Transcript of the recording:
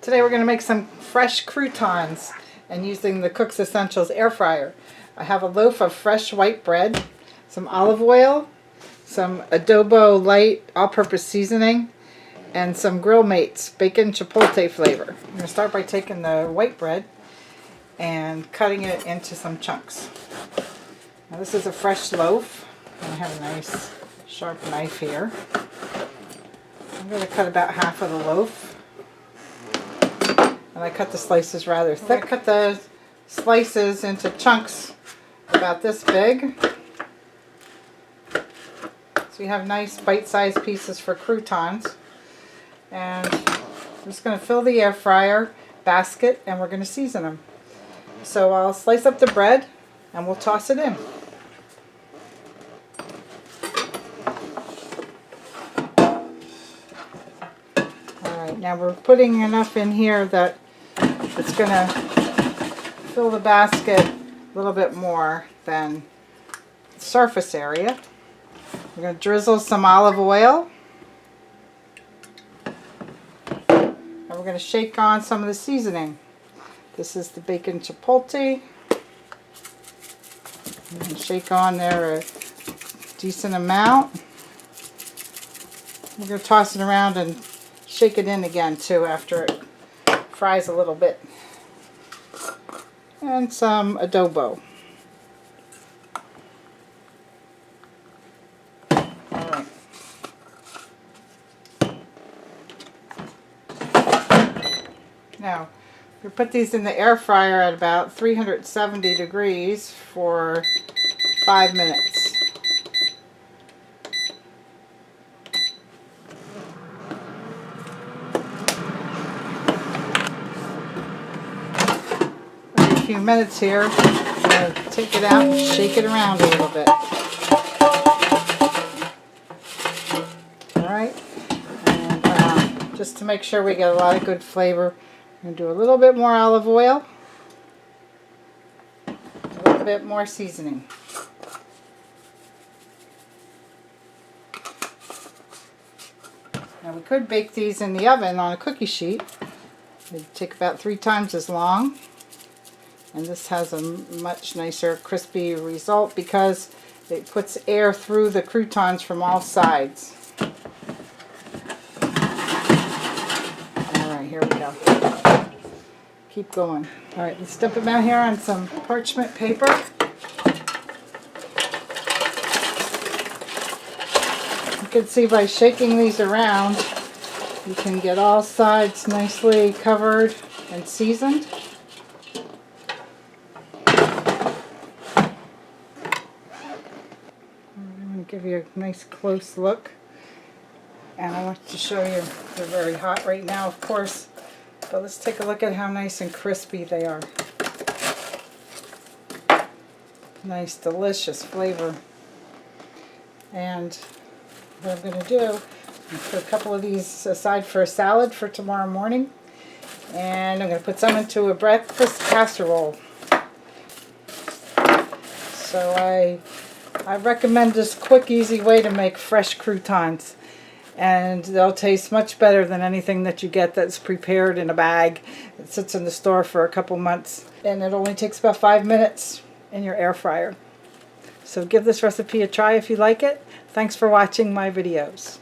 Today we're going to make some fresh croutons and using the Cook's Essentials air fryer. I have a loaf of fresh white bread, some olive oil, some Adobo Light All-Purpose Seasoning, and some Grill Mates bacon chipotle flavor. I'm going to start by taking the white bread and cutting it into some chunks. Now this is a fresh loaf. I have a nice sharp knife here. I'm going to cut about half of the loaf. And I cut the slices rather thick. I cut the slices into chunks about this big. So you have nice bite-sized pieces for croutons. And I'm just going to fill the air fryer basket and we're going to season them. So I'll slice up the bread and we'll toss it in. Alright, now we're putting enough in here that it's going to fill the basket a little bit more than the surface area. We're going to drizzle some olive oil. And we're going to shake on some of the seasoning. This is the bacon chipotle. I'm going to shake on there a decent amount. We're going to toss it around and shake it in again too after it fries a little bit. And some adobo. Alright. Now, we put these in the air fryer at about 370 degrees for 5 minutes. A few minutes here. I'm going to take it out and shake it around a little bit. Alright, and just to make sure we get a lot of good flavor, I'm going to do a little bit more olive oil, a little bit more seasoning. Now we could bake these in the oven on a cookie sheet. It'd take about 3 times as long. And this has a much nicer crispy result because it puts air through the croutons from all sides. Alright, here we go. Keep going. Alright, let's dump them out here on some parchment paper. You can see by shaking these around, you can get all sides nicely covered and seasoned. Give you a nice close look, and I want to show you they're very hot right now, of course, but let's take a look at how nice and crispy they are. Nice delicious flavor. And what I'm going to do, I'm going to put a couple of these aside for a salad for tomorrow morning, and I'm going to put some into a breakfast casserole. So I recommend this quick, easy way to make fresh croutons, and they'll taste much better than anything that you get that's prepared in a bag. It sits in the store for a couple months, and it only takes about 5 minutes in your air fryer. So give this recipe a try if you like it. Thanks for watching my videos.